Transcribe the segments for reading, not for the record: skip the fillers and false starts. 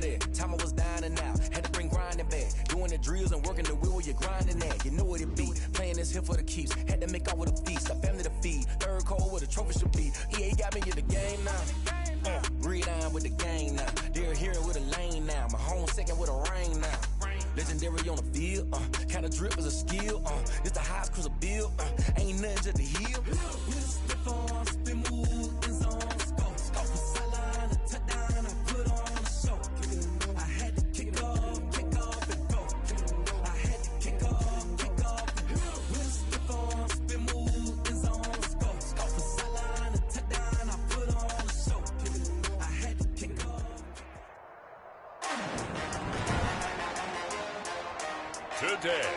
that. Time I was down and out. Had to bring grinding back. Doing the drills and working the wheel where you're grinding at. You know what it be. Playing this here for the keeps. Had to make off with a feast. A family to feed. Third cold where the trophy should be. EA got me in the game now. Breed on with the game now. They're here with a lane now. My home second with a rain now. Legendary on the field, kinda drip is a skill, this the highest cruiser bill, ain't nothing just to heal. Spin on, spin move, in zone, scope for sideline, a touchdown, I put on a show. I had to kick off and go. I had to kick off and go. Spin on, spin move, in zone, scope for sideline, a touchdown, I put on a show. I had to kick off. Today,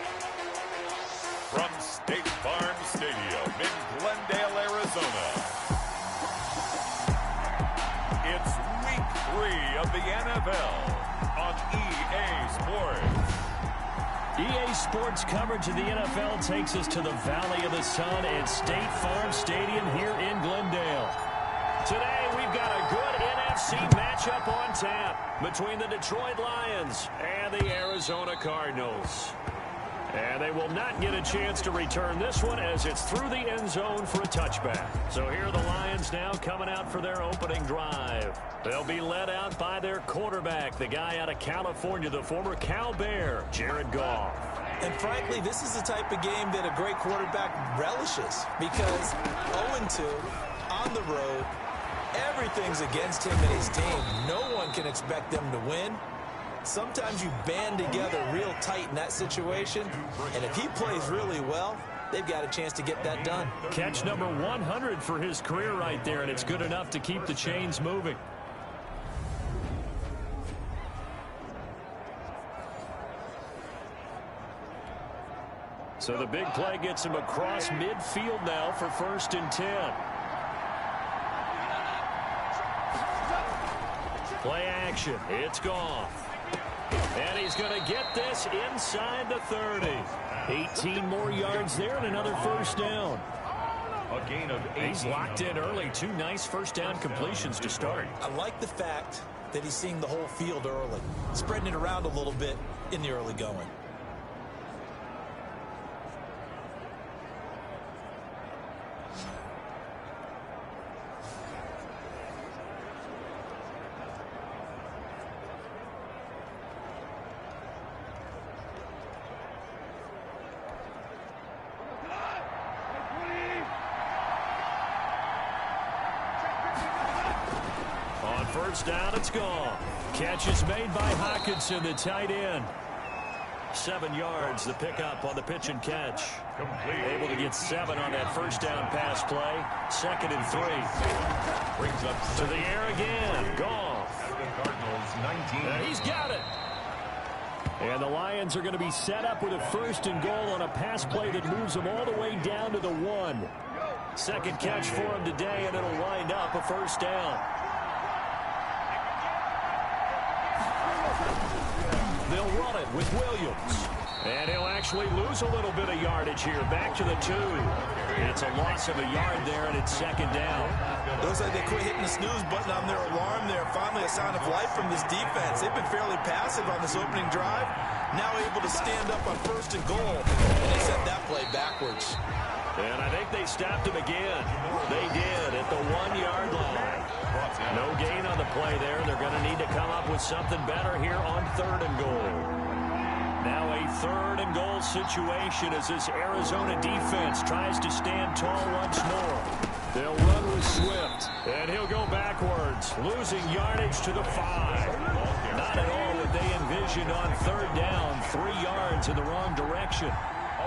from State Farm Stadium in Glendale, Arizona, it's Week 3 of the NFL on EA Sports. EA Sports coverage of the NFL takes us to the Valley of the Sun at State Farm Stadium here in Glendale. Today, we've got a good NFC matchup on tap between the Detroit Lions and the Arizona Cardinals. And they will not get a chance to return this one as it's through the end zone for a touchback. So here are the Lions now coming out for their opening drive. They'll be led out by their quarterback, the guy out of California, the former Cal Bear, Jared Goff. And frankly, this is the type of game that a great quarterback relishes because 0-2 on the road, everything's against him and his team. No one can expect them to win. Sometimes you band together real tight in that situation, and if he plays really well, they've got a chance to get that done. Catch number 100 for his career right there, and it's good enough to keep the chains moving. So the big play gets him across midfield now for 1st and 10. Play action. It's Goff. And he's going to get this inside the 30. 18 more yards there and another first down. A gain of 8. He's locked in early. 2 nice first down completions to start. I like the fact that he's seeing the whole field early, spreading it around a little bit in the early going. First down, it's gone. Catch is made by Hawkinson, the tight end. 7 yards, the pickup on the pitch and catch. Complete. Able to get 7 on that first down pass play. 2nd and 3. Brings up to the air again. Goff. the Cardinals 19. And he's got it. And the Lions are going to be set up with a 1st and goal on a pass play that moves them all the way down to the 1. Second catch for him today, and it'll wind up a first down. They'll run it with Williams. And he'll actually lose a little bit of yardage here. Back to the 2. It's a loss of a yard there, and it's 2nd down. Looks like they quit hitting the snooze button on their alarm there. Finally a sign of life from this defense. They've been fairly passive on this opening drive. Now able to stand up on 1st and goal. And they sent that play backwards. And I think they stopped him again. They did at the 1-yard line. No gain on the play there. They're going to need to come up with something better here on 3rd and goal. Now a 3rd and goal situation as this Arizona defense tries to stand tall once more. They'll run with Swift, and he'll go backwards, losing yardage to the 5. Not at all what they envisioned on 3rd down. 3 yards in the wrong direction.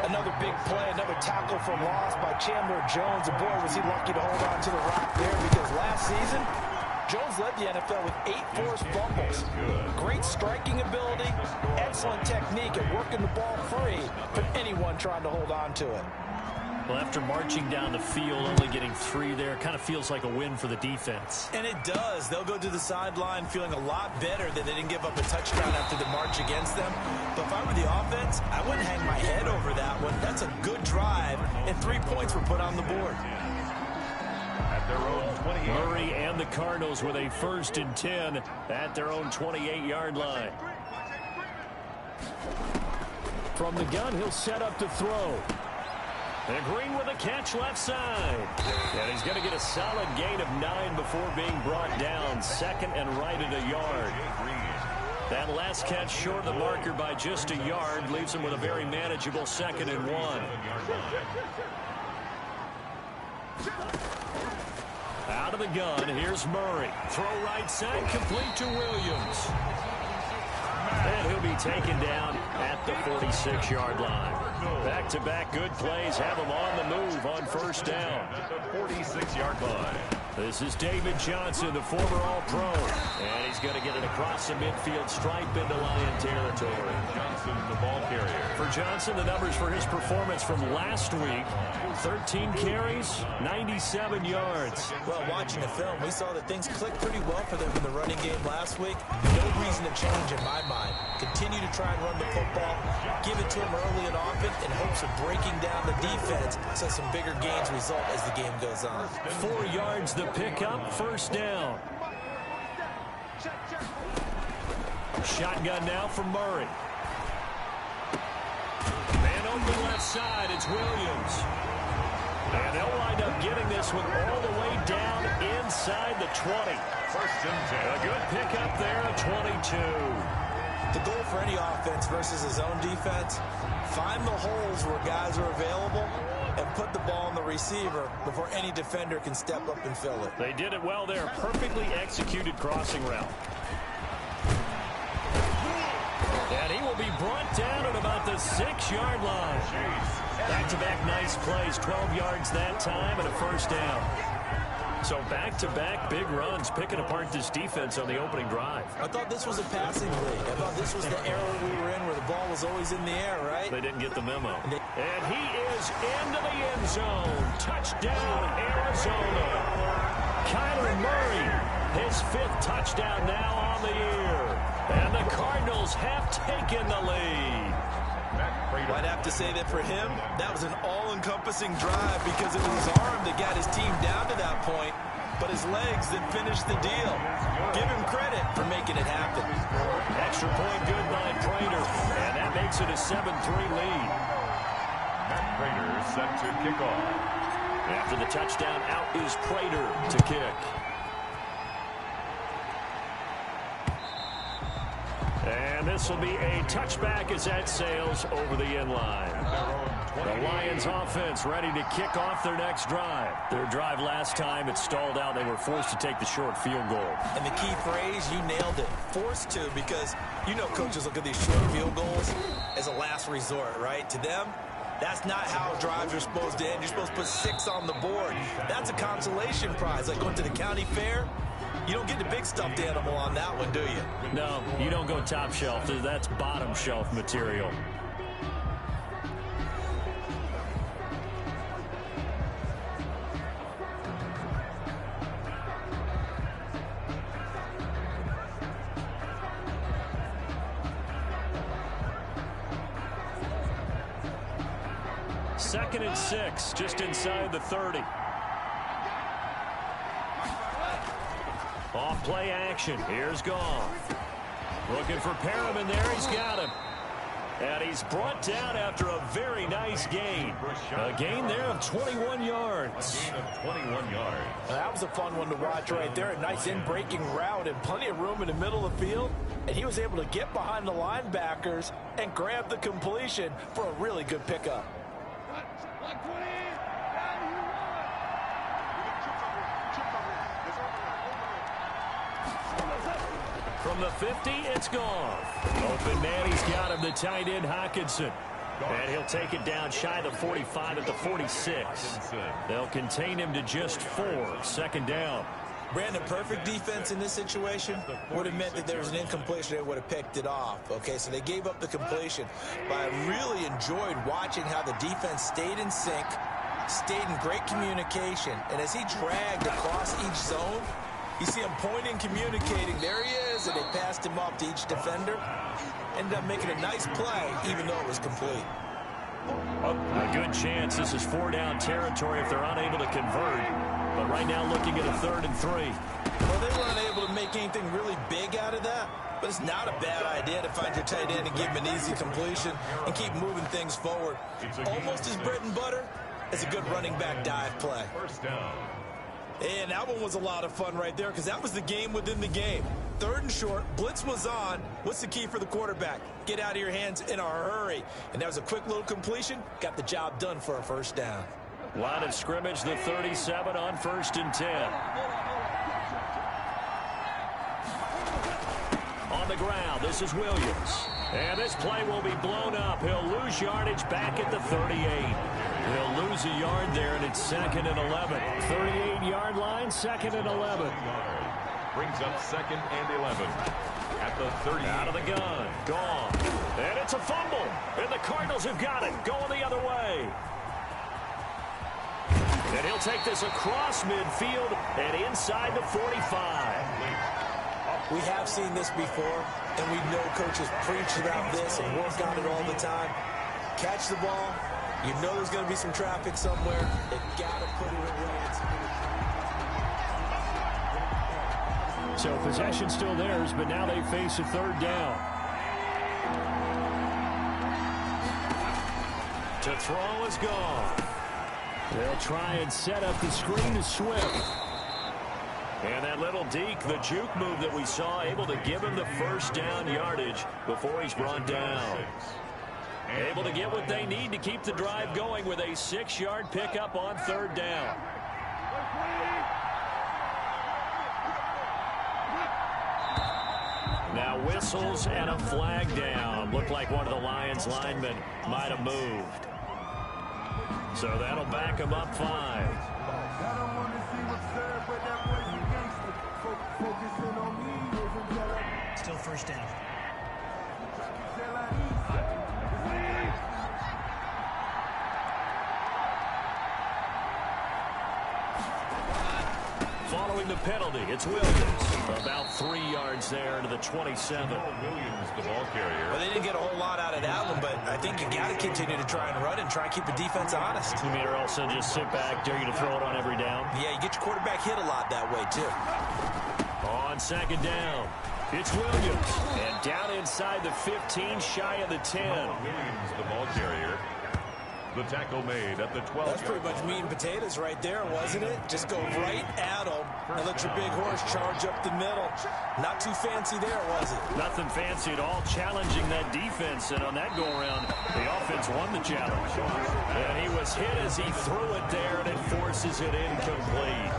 Another big play, another tackle for loss by Chandler Jones. And boy, was he lucky to hold on to the rock there, because last season, Jones led the NFL with 8 forced fumbles. Great striking ability, excellent technique at working the ball free from anyone trying to hold on to it. Well, after marching down the field, only getting 3 there, kind of feels like a win for the defense. And it does. They'll go to the sideline feeling a lot better that they didn't give up a touchdown after the march against them. But if I were the offense, I wouldn't hang my head over that one. That's a good drive, and 3 points were put on the board. at their own 28. Murray and the Cardinals with a 1st and 10 at their own 28-yard line. From the gun, he'll set up to throw. And Green with a catch left side. And he's going to get a solid gain of 9 before being brought down. 2nd and right at a yard. That last catch short of the marker by just a yard leaves him with a very manageable 2nd and 1. Out of the gun, here's Murray. Throw right side, complete to Williams. And he'll be taken down at the 46-yard line. Back-to-back good plays have him on the move on 1st down. At the 46-yard line. This is David Johnson, the former All-Pro. And he's going to get it across the midfield stripe into Lion territory. Johnson, the ball carrier. For Johnson, the numbers for his performance from last week: 13 carries, 97 yards. Well, watching the film, we saw that things clicked pretty well for them in the running game last week. No reason to change in my mind. Continue to try and run the football, give it to him early and often in hopes of breaking down the defense so some bigger gains result as the game goes on. 4 yards the pickup, 1st down. Shotgun now for Murray. Man open left side, it's Williams. And they'll wind up getting this one all the way down inside the 20. 1st and 10. A good pickup there at 22. The goal for any offense versus his own defense, find the holes where guys are available and put the ball on the receiver before any defender can step up and fill it. They did it well there. Perfectly executed crossing route. And he will be brought down at about the 6-yard line. Back-to-back nice plays. 12 yards that time and a 1st down. So back-to-back big runs, picking apart this defense on the opening drive. I thought this was a passing league. I thought this was the era we were in where the ball was always in the air, right? They didn't get the memo. And he is into the end zone. Touchdown, Arizona. Kyler Murray, his 5th touchdown now on the year. And the Cardinals have taken the lead. I'd have to say that for him, that was an all-encompassing drive because it was his arm that got his team down to that point, but his legs that finished the deal. Give him credit for making it happen. Extra point good by Prater, and that makes it a 7-3 lead. Matt Prater set to kick off. After the touchdown, out is Prater to kick. And this will be a touchback as that sails over the end line. The Lions offense ready to kick off their next drive. Their drive last time, it stalled out. They were forced to take the short field goal. And the key phrase, you nailed it. Forced to, because you know coaches look at these short field goals as a last resort, right? To them, that's not how drives are supposed to end. You're supposed to put 6 on the board. That's a consolation prize. Like going to the county fair, you don't get the big stuffed animal on that one, do you? No, you don't go top shelf. That's bottom shelf material. Second and 6, just inside the 30. Off play action. Here's Goff. Looking for Perriman there. He's got him. And he's brought down after a very nice gain. A gain there of 21 yards. A gain of 21 yards. That was a fun one to watch right there. A nice in-breaking route and plenty of room in the middle of the field. And he was able to get behind the linebackers and grab the completion for a really good pickup. From the 50, it's Goff. Open man, he's got him, the tight end, Hockenson. And he'll take it down shy of the 45 at the 46. They'll contain him to just 4. 2nd down. Brandon, perfect defense in this situation would have meant that there was an incompletion. They would have picked it off. Okay, so they gave up the completion. But I really enjoyed watching how the defense stayed in sync, stayed in great communication. And as he dragged across each zone, you see him pointing, communicating. There he is, and they passed him off to each defender. Ended up making a nice play, even though it was complete. A good chance this is 4-down territory if they're unable to convert. But right now looking at a 3rd and 3. Well, they weren't able to make anything really big out of that. But it's not a bad idea to find your tight end and give him an easy completion and keep moving things forward. Almost as bread and butter as a good running back dive play. First down. And that one was a lot of fun right there because that was the game within the game. 3rd and short, blitz was on. What's the key for the quarterback? Get out of your hands in a hurry. And that was a quick little completion. Got the job done for a first down. Line of scrimmage, the 37 on 1st and 10. On the ground, this is Williams. And this play will be blown up. He'll lose yardage back at the 38. He'll lose a yard there, and it's 2nd and 11. 38-yard line, 2nd and 11. Brings up 2nd and 11. At the 30. Out of the gun. Gone. And it's a fumble. And the Cardinals have got it. Going the other way. And he'll take this across midfield and inside the 45. We have seen this before, and we know coaches preach about this and work on it all the time. Catch the ball. You know there's going to be some traffic somewhere. They've got to put it away. So possession still theirs, but now they face a 3rd down. To throw is gone. They'll try and set up the screen to Swift. And that little deke, the juke move that we saw, able to give him the first down yardage before he's brought down. Able to get what they need to keep the drive going with a 6-yard pickup on 3rd down. Now whistles and a flag down. Looked like one of the Lions linemen might have moved. So that'll back him up 5. Still first down. Following the penalty, it's Williams. About 3 yards there to the 27. Williams, the ball carrier. Well, they didn't get a whole lot out of that one, but I think you got to continue to try and run and try and keep the defense honest. You mean, or also just sit back, dare you to throw it on every down? Yeah, you get your quarterback hit a lot that way, too. On 2nd down, it's Williams. And down inside the 15, shy of the 10. Williams, the ball carrier. The tackle made at the 12. That's pretty much meat and potatoes right there, wasn't it? Just go right at them and let your big horse charge up the middle. Not too fancy there, was it? Nothing fancy at all, challenging that defense. And on that go-around, the offense won the challenge. And he was hit as he threw it there, and it forces it incomplete.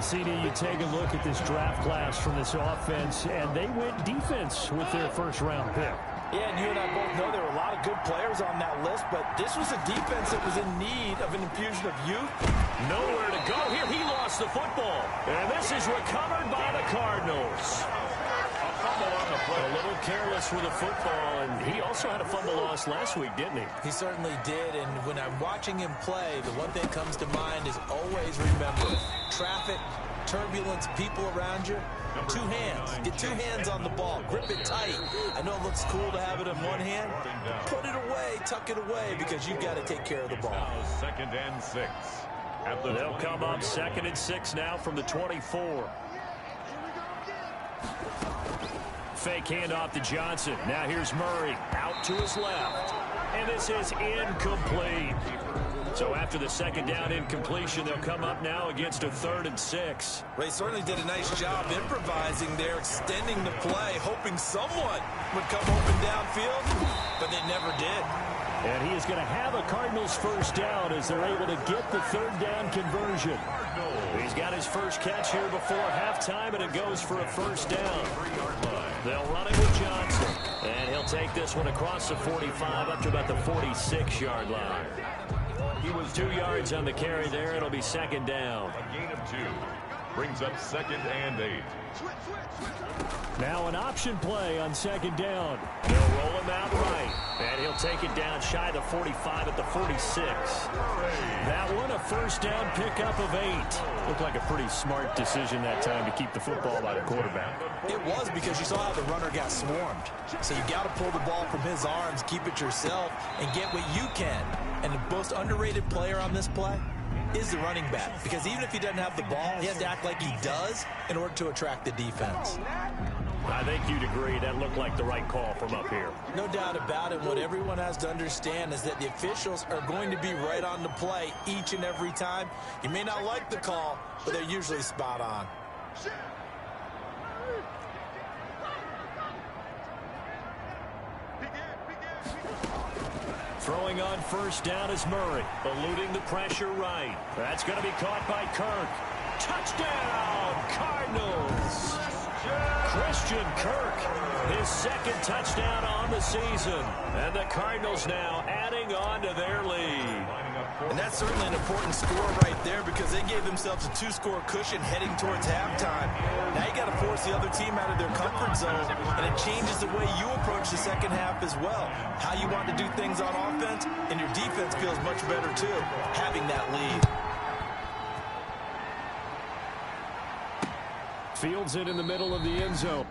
CD, you take a look at this draft class from this offense, and they went defense with their first-round pick. Yeah, and you and I both know there were a lot of good players on that list, but this was a defense that was in need of an infusion of youth. Nowhere to go here. He lost the football. And this is recovered by the Cardinals. A fumble on the play. A little careless with the football, and he also had a fumble loss last week, didn't he? He certainly did, and when I'm watching him play, the one thing that comes to mind is always remember traffic, turbulence, people around you. 2 hands. Get 2 hands on the ball. Grip it tight. I know it looks cool to have it in one hand. Put it away. Tuck it away because you've got to take care of the ball. Now 2nd and 6. They'll come up 2nd and 6 now from the 24. Fake handoff to Johnson. Now here's Murray out to his left. And this is incomplete. So after the 2nd down incompletion, they'll come up now against a 3rd and 6. Ray certainly did a nice job improvising there, extending the play, hoping someone would come open downfield, but they never did. And he is going to have a Cardinals first down as they're able to get the 3rd down conversion. He's got his first catch here before halftime, and it goes for a first down. They'll run it with Johnson, and he'll take this one across the 45 up to about the 46-yard line. He was 2 yards on the carry there. It'll be 2nd down. A gain of 2. Brings up 2nd and 8. Now an option play on 2nd down. They'll roll him out right. And he'll take it down shy of the 45 at the 46. That one a 1st down pickup of 8. Looked like a pretty smart decision that time to keep the football by the quarterback. It was, because you saw how the runner got swarmed. So you got to pull the ball from his arms, keep it yourself, and get what you can. And the most underrated player on this play is the running back, because even if he doesn't have the ball, he has to act like he does in order to attract the defense. I think you'd agree that looked like the right call from up here. No doubt about it. What everyone has to understand is that the officials are going to be right on the play each and every time. You may not like the call, but they're usually spot on. Throwing on 1st down is Murray, eluding the pressure right. That's going to be caught by Kirk. Touchdown, Cardinals! Christian Kirk, his 2nd touchdown on the season. And the Cardinals now adding on to their lead. And that's certainly an important score right there, because they gave themselves a 2-score cushion heading towards halftime. Now you got to force the other team out of their comfort zone, and it changes the way you approach the second half as well. How you want to do things on offense, and your defense feels much better too, having that lead. Fields it in the middle of the end zone.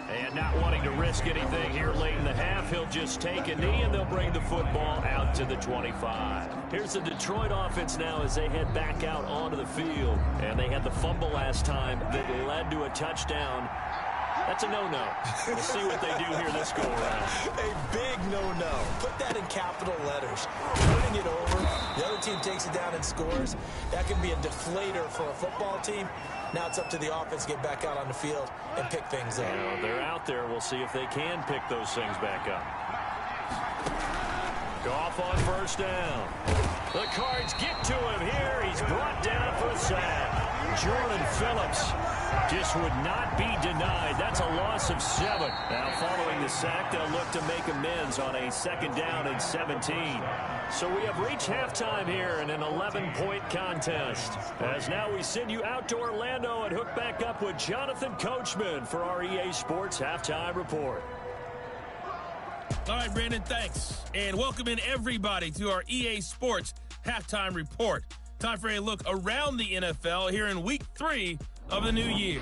And not wanting to risk anything here late in the half, he'll just take a knee and they'll bring the football out to the 25. Here's the Detroit offense now as they head back out onto the field. And they had the fumble last time that led to a touchdown. That's a no-no. We'll see what they do here this go-around. A big no-no. Put that in capital letters. Turning it over, the other team takes it down and scores. That can be a deflator for a football team. Now it's up to the offense to get back out on the field and pick things up. Well, they're out there. We'll see if they can pick those things back up. Goff on 1st down. The Cards get to him here. He's brought down for a sack. Jordan Phillips just would not be denied. That's a loss of 7. Now following the sack, they'll look to make amends on a 2nd down and 17. So we have reached halftime here in an 11-point contest. As now we send you out to Orlando and hook back up with Jonathan Coachman for our EA Sports Halftime Report. All right, Brandon, thanks. And welcome in everybody to our EA Sports Halftime Report. Time for a look around the NFL here in Week 3 of the new year.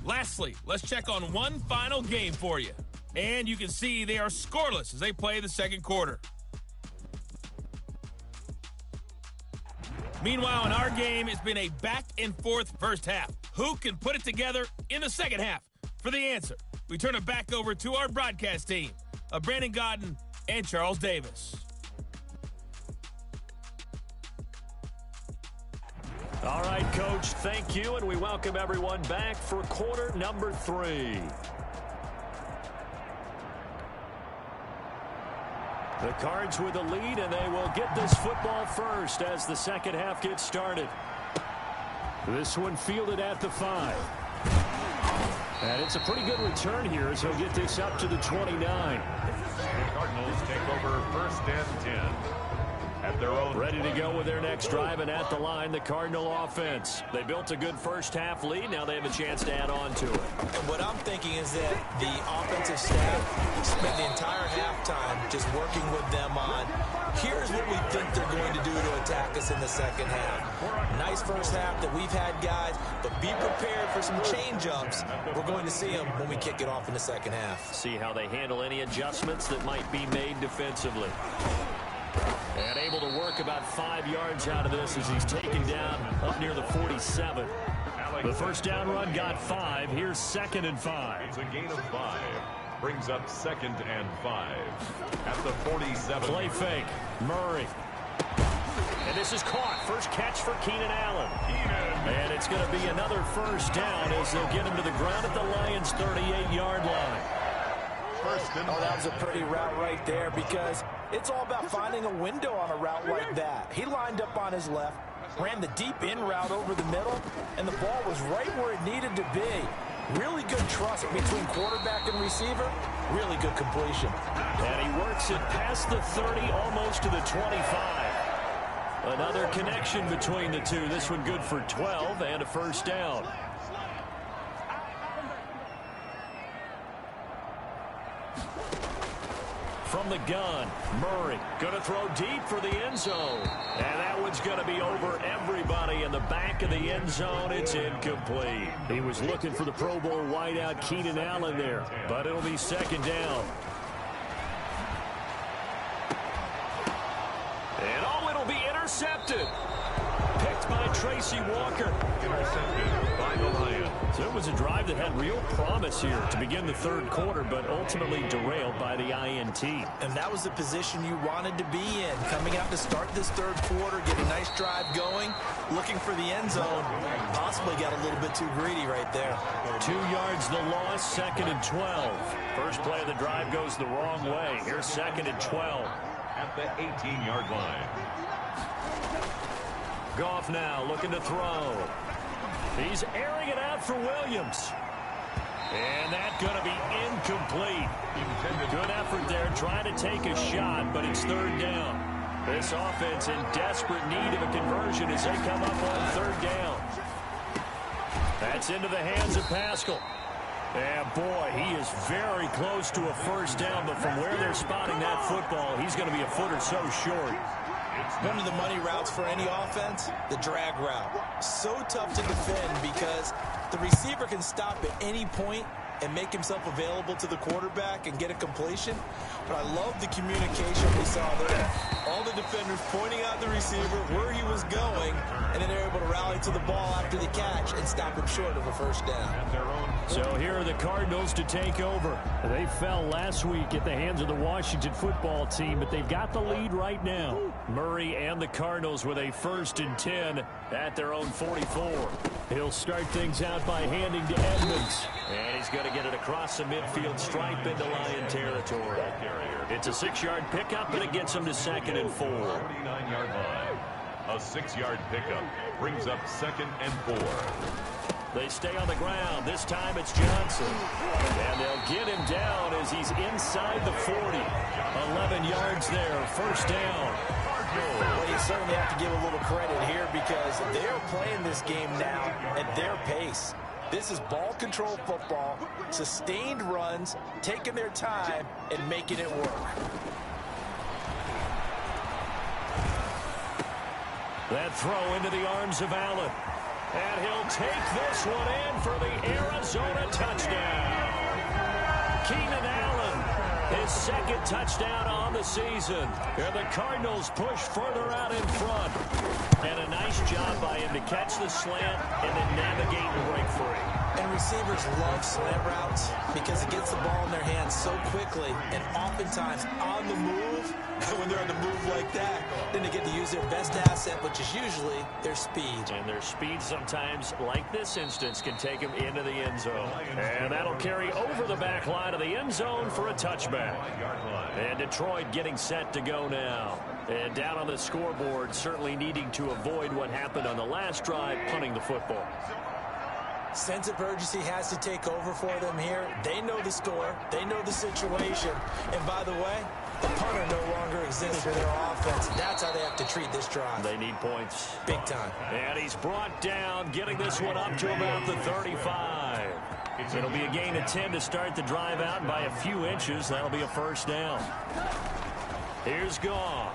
Lastly, let's check on one final game for you. And you can see they are scoreless as they play the second quarter. Meanwhile, in our game, it's been a back-and-forth first half. Who can put it together in the second half? For the answer, we turn it back over to our broadcast team of Brandon Godden and Charles Davis. All right, Coach, thank you, and we welcome everyone back for quarter number 3. The Cards with the lead, and they will get this football first as the second half gets started. This one fielded at the 5. And it's a pretty good return here as he'll get this up to the 29. The Cardinals take over first and 10. At their own. Ready to go with their next drive, and at the line, the Cardinal offense. They built a good first half lead. Now they have a chance to add on to it. And what I'm thinking is that the offensive staff spent the entire halftime just working with them on, here's what we think they're going to do to attack us in the second half. Nice first half that we've had, guys, but be prepared for some change-ups. We're going to see them when we kick it off in the second half. See how they handle any adjustments that might be made defensively. And able to work about 5 yards out of this as he's taken down up near the 47. The first down run got 5. Here's 2nd and 5. It's a gain of 5. Brings up 2nd and 5 at the 47. Play fake. Murray. And this is caught. First catch for Keenan Allen. And it's going to be another first down as they'll get him to the ground at the Lions' 38-yard line. Oh, that was a pretty route right there because it's all about finding a window on a route like that. He lined up on his left, ran the deep in route over the middle, and the ball was right where it needed to be. Really good trust between quarterback and receiver. Really good completion. And he works it past the 30, almost to the 25. Another connection between the two. This one good for 12 and a first down. From the gun, Murray going to throw deep for the end zone. And that one's going to be over everybody in the back of the end zone. It's incomplete. He was looking for the Pro Bowl wideout Keenan Allen there, but it'll be second down. And oh, it'll be intercepted. Picked by Tracy Walker. Intercepted by the Lions. So it was a drive that had real promise here to begin the third quarter, but ultimately derailed by the INT. And that was the position you wanted to be in. Coming out to start this third quarter, get a nice drive going, looking for the end zone. Possibly got a little bit too greedy right there. 2 yards the loss, 2nd and 12. First play of the drive goes the wrong way. Here's 2nd and 12. At the 18-yard line. Goff now looking to throw. He's airing it out for Williams. And that's going to be incomplete. Good effort there trying to take a shot, but it's third down. This offense in desperate need of a conversion as they come up on third down. That's into the hands of Pascal. And boy, he is very close to a first down, but from where they're spotting that football, he's going to be a foot or so short. One of the money routes for any offense, the drag route. So tough to defend because the receiver can stop at any point and make himself available to the quarterback and get a completion. But I love the communication we saw there. All the defenders pointing out the receiver where he was going, and then they're able to rally to the ball after the catch and stop him short of a first down. So here are the Cardinals to take over. They fell last week at the hands of the Washington football team, but they've got the lead right now. Murray and the Cardinals with a 1st and 10 at their own 44. He'll start things out by handing to Edmonds. And he's going to get it across the midfield stripe into Lion territory. It's a 6-yard pickup, and it gets him to 2nd and 4. 49-yard line. A 6-yard pickup brings up 2nd and 4. They stay on the ground. This time it's Johnson. And they'll get him down as he's inside the 40. 11 yards there. First down. Well, you certainly have to give a little credit here because they're playing this game now at their pace. This is ball control football, sustained runs, taking their time and making it work. That throw into the arms of Allen. And he'll take this one in for the Arizona touchdown. Keenan Allen, his second touchdown on the season. And the Cardinals push further out in front. And a nice job by him to catch the slant and then navigate and break free. And receivers love slant routes because it gets the ball in their hands so quickly and oftentimes on the move. And when they're on the move like that, then they get to use their best asset, which is usually their speed. And their speed sometimes, like this instance, can take them into the end zone. And that'll carry over the back line of the end zone for a touchback. And Detroit getting set to go now. And down on the scoreboard, certainly needing to avoid what happened on the last drive, punting the football. Sense of urgency has to take over for them here. They know the score. They know the situation. And by the way, the punter no longer exists for their offense. That's how they have to treat this drive. They need points. Big time. And he's brought down, getting this one up to about the 35. It'll be a gain of 10 to start the drive out, and by a few inches, that'll be a first down. Here's Goff.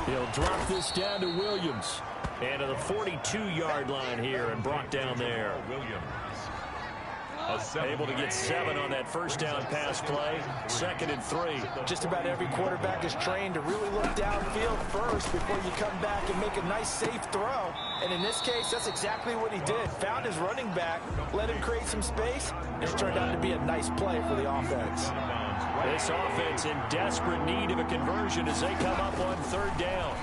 He'll drop this down to Williams. And to the 42-yard line here and brought down there. Able to get 7 on that first down pass play. 2nd and 3. Just about every quarterback is trained to really look downfield first before you come back and make a nice, safe throw. And in this case, that's exactly what he did. Found his running back, let him create some space, and it turned out to be a nice play for the offense. This offense in desperate need of a conversion as they come up on 3rd down.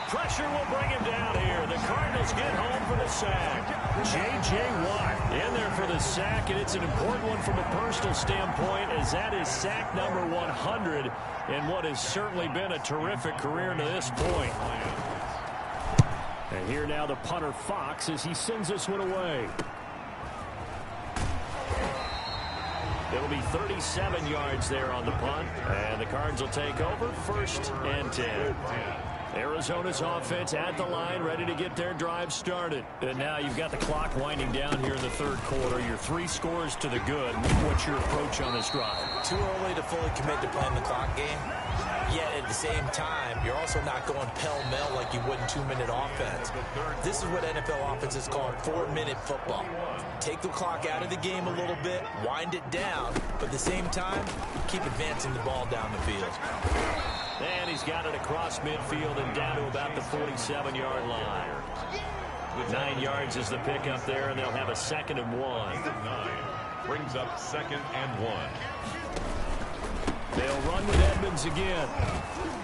Pressure will bring him down here. The Cardinals get home for the sack. J.J. Watt in there for the sack, and it's an important one from a personal standpoint as that is sack number 100 in what has certainly been a terrific career to this point. And here now the punter Fox as he sends this one away. It'll be 37 yards there on the punt, and the Cards will take over 1st and 10. Arizona's offense at the line, ready to get their drive started. And now you've got the clock winding down here in the 3rd quarter. Your 3 scores to the good. What's your approach on this drive? Too early to fully commit to playing the clock game. Yet at the same time, you're also not going pell-mell like you would in 2-minute offense. This is what NFL offenses call 4-minute football. Take the clock out of the game a little bit, wind it down, but at the same time, keep advancing the ball down the field. And he's got it across midfield and down to about the 47-yard line. 9 yards is the pickup there, and they'll have a 2nd and 1. Brings up 2nd and 1. They'll run with Edmonds again.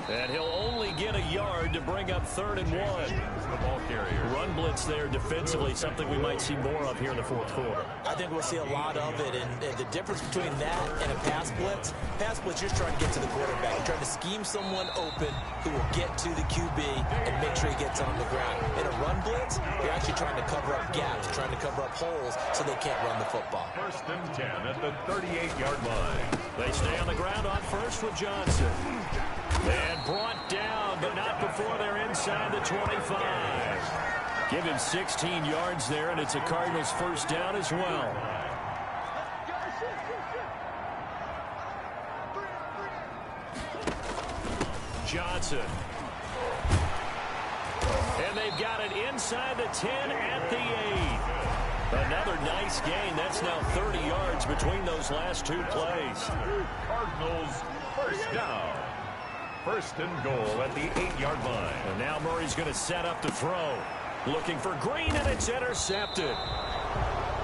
And he'll only get a yard to bring up 3rd and 1. The ball carrier. Run blitz there defensively, something we might see more of here in the 4th quarter. I think we'll see a lot of it, and the difference between that and a pass blitz, you're just trying to get to the quarterback. You're trying to scheme someone open who will get to the QB and make sure he gets on the ground. In a run blitz, you're actually trying to cover up gaps, trying to cover up holes so they can't run the football. 1st and 10 at the 38-yard line. They stay on the ground on 1st with Johnson. And brought down, but not before they're inside the 25. Give him 16 yards there, and it's a Cardinals 1st down as well. Johnson. And they've got it inside the 10 at the 8. Another nice gain. That's now 30 yards between those last 2 plays. Cardinals 1st down. 1st and goal at the 8-yard line. And now Murray's going to set up to throw. Looking for Green, and it's intercepted.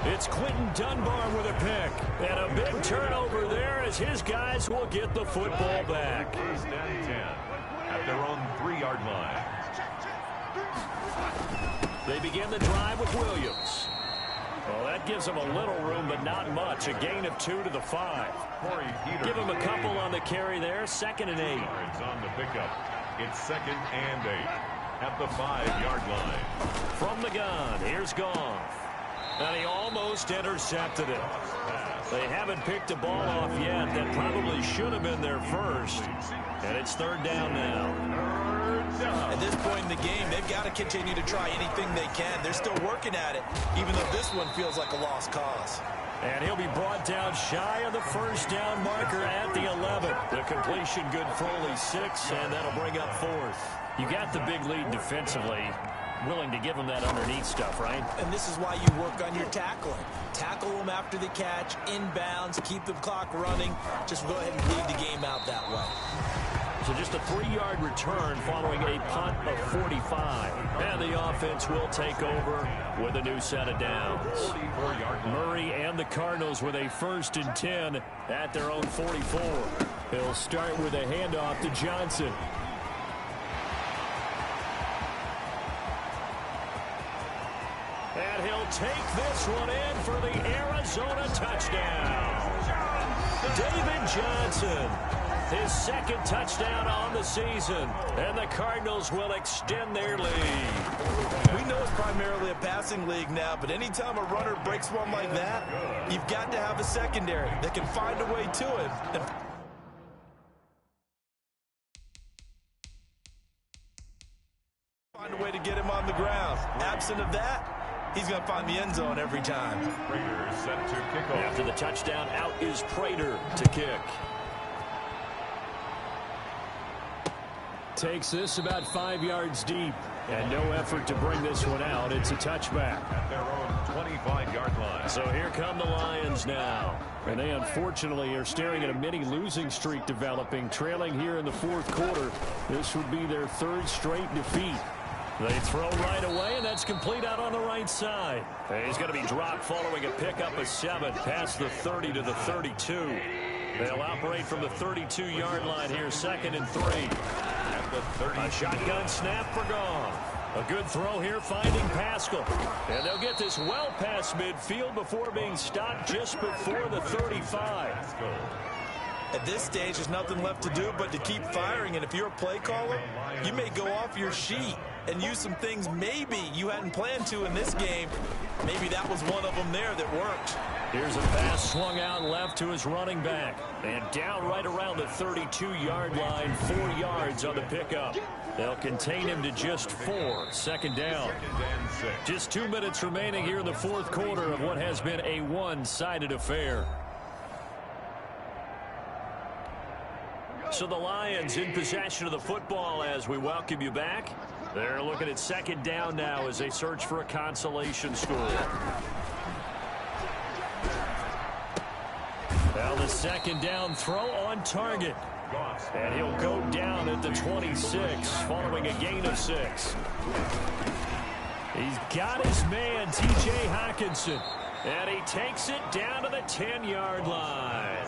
It's Quentin Dunbar with a pick. And a big turnover there as his guys will get the football back. 1st and 10 at their own 3-yard line. They begin the drive with Williams. Well, that gives them a little room, but not much. A gain of 2 to the 5. Give him a couple on the carry there. 2nd and 8. Yards on the pickup. It's 2nd and 8 at the 5-yard line. From the gun, here's Goff. And he almost intercepted it. They haven't picked a ball off yet. That probably should have been their first. And it's third down now. At this point in the game, they've got to continue to try anything they can. They're still working at it, even though this one feels like a lost cause. And he'll be brought down shy of the first down marker at the 11. The completion good for only 6, and that'll bring up fourth. You got the big lead defensively. Willing to give them that underneath stuff, right? And this is why you work on your tackling. Tackle them after the catch, inbounds, keep the clock running. Just go ahead and lead the game out that way. So just a 3-yard return following a punt of 45. And the offense will take over with a new set of downs. Murray and the Cardinals with a 1st and 10 at their own 44. He'll start with a handoff to Johnson. And he'll take this one in for the Arizona touchdown. David Johnson, his 2nd touchdown on the season. And the Cardinals will extend their lead. We know it's primarily a passing league now, but anytime a runner breaks one like that, you've got to have a secondary that can find a way to him. And find a way to get him on the ground. Absent of that, he's going to find the end zone every time. Prater set to kick off. After the touchdown, out is Prater to kick. Takes this about 5 yards deep. And no effort to bring this one out. It's a touchback. At their own 25-yard line. So here come the Lions now. And they unfortunately are staring at a mini losing streak developing, trailing here in the 4th quarter. This would be their 3rd straight defeat. They throw right away, and that's complete out on the right side. He's going to be dropped following a pickup of 7 past the 30 to the 32. They'll operate from the 32-yard line here, 2nd and 3. A shotgun snap for Goff. A good throw here, finding Pascal. And they'll get this well past midfield before being stopped just before the 35. At this stage, there's nothing left to do but to keep firing. And if you're a play caller, you may go off your sheet and use some things maybe you hadn't planned to in this game. Maybe that was one of them there that worked. Here's a pass swung out left to his running back. And down right around the 32-yard line, 4 yards on the pickup. They'll contain him to just 4, 2nd down. Just 2 minutes remaining here in the 4th quarter of what has been a one-sided affair. So the Lions in possession of the football as we welcome you back. They're looking at 2nd down now as they search for a consolation score. Well, the 2nd down throw on target. And he'll go down at the 26 following a gain of 6. He's got his man, T.J. Hockenson. And he takes it down to the 10-yard line.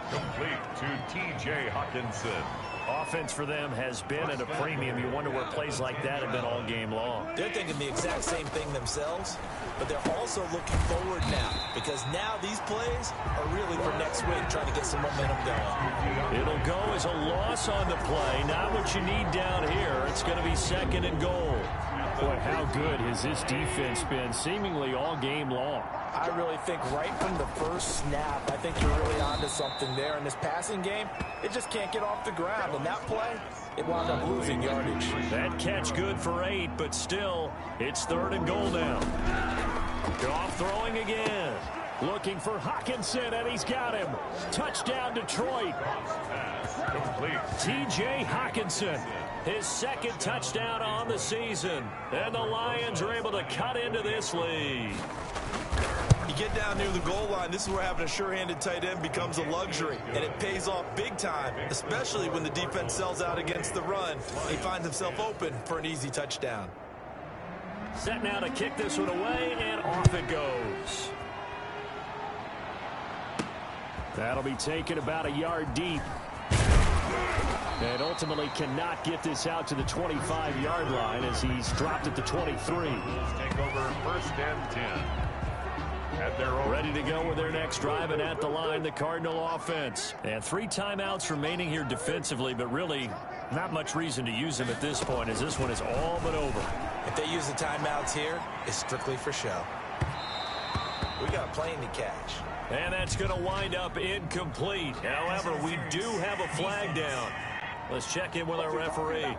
Complete to T.J. Hockenson. Offense for them has been at a premium. You wonder where plays like that have been all game long. They're thinking the exact same thing themselves, but they're also looking forward now because now these plays are really for next week, trying to get some momentum going. It'll go as a loss on the play. Not what you need down here. It's going to be 2nd and goal. Boy, how good has this defense been seemingly all game long? I really think right from the first snap, I think you're really onto something there. In this passing game, it just can't get off the ground. And that play, it wound up losing yardage. That catch good for 8, but still, it's 3rd and goal now. Goff throwing again. Looking for Hockenson, and he's got him. Touchdown, Detroit. Complete. T.J. Hockenson, his 2nd touchdown on the season. And the Lions are able to cut into this lead. You get down near the goal line, this is where having a sure-handed tight end becomes a luxury, and it pays off big time, especially when the defense sells out against the run. He finds himself open for an easy touchdown. Set now to kick this one away, and off it goes. That'll be taken about a yard deep. And ultimately cannot get this out to the 25-yard line as he's dropped at the 23. Take over 1st and 10. Ready to go with their next drive, and at the line, the Cardinal offense. And 3 timeouts remaining here defensively, but really not much reason to use them at this point as this one is all but over. If they use the timeouts here, it's strictly for show. We got a plane to catch. And that's going to wind up incomplete. However, we do have a flag down. Let's check in with our referee.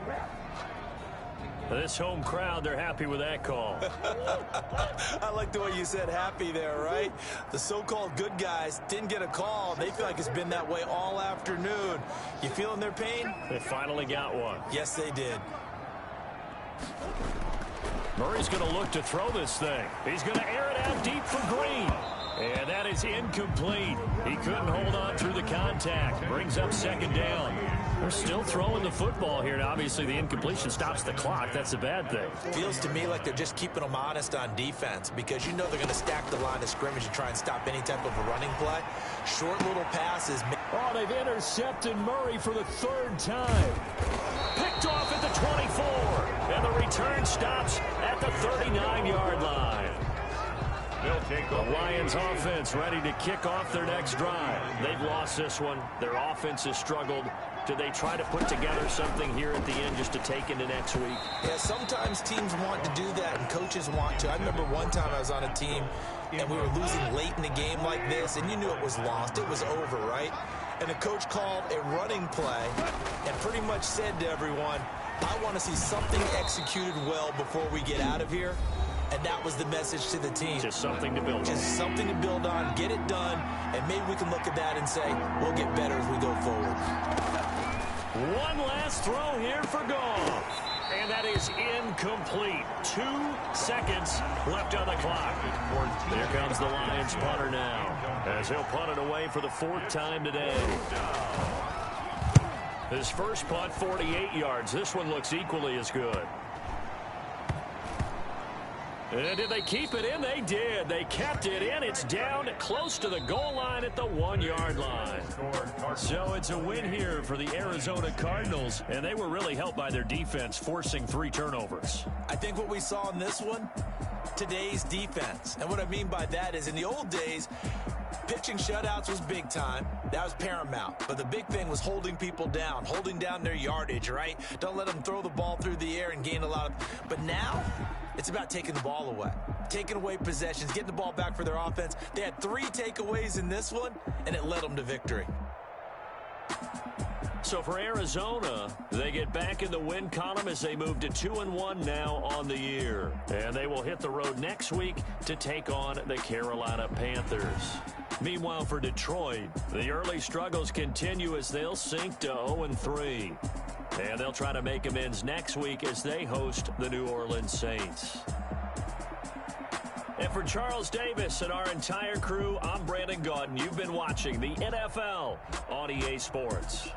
This home crowd, they're happy with that call. I like the way you said happy there, right? The so-called good guys didn't get a call. They feel like it's been that way all afternoon. You feeling their pain? They finally got one. Yes, they did. Murray's going to look to throw this thing. He's going to air it out deep for Green. And that is incomplete. He couldn't hold on through the contact. Brings up second down. They're still throwing the football here. Now, obviously, the incompletion stops the clock. That's a bad thing. Feels to me like they're just keeping them honest on defense because you know they're going to stack the line of scrimmage and try and stop any type of a running play. Short little passes. Oh, they've intercepted Murray for the third time. Picked off at the 24. And the return stops at the 39-yard line. The Lions offense ready to kick off their next drive. They've lost this one. Their offense has struggled. Do they try to put together something here at the end just to take into next week? Yeah, sometimes teams want to do that and coaches want to. I remember one time I was on a team and we were losing late in a game like this and you knew it was lost. It was over, right? And the coach called a running play and pretty much said to everyone, I want to see something executed well before we get out of here. And that was the message to the team. Just something to build on. Just something to build on, get it done, and maybe we can look at that and say, we'll get better as we go forward. One last throw here for Goff. And that is incomplete. 2 seconds left on the clock. Here comes the Lions punter now, as he'll punt it away for the 4th time today. His first punt, 48 yards. This one looks equally as good. And did they keep it in? They did. They kept it in. It's down close to the goal line at the 1-yard line. So it's a win here for the Arizona Cardinals, and they were really helped by their defense, forcing 3 turnovers. I think what we saw in this one, today's defense. And what I mean by that is in the old days, pitching shutouts was big time. That was paramount. But the big thing was holding people down, holding down their yardage, right? Don't let them throw the ball through the air and gain a lot of... But now, it's about taking the ball away, taking away possessions, getting the ball back for their offense. They had 3 takeaways in this one, and it led them to victory. So for Arizona, they get back in the win column as they move to 2-1 now on the year. And they will hit the road next week to take on the Carolina Panthers. Meanwhile, for Detroit, the early struggles continue as they'll sink to 0-3. And they'll try to make amends next week as they host the New Orleans Saints. And for Charles Davis and our entire crew, I'm Brandon Gaudin. You've been watching the NFL on EA Sports.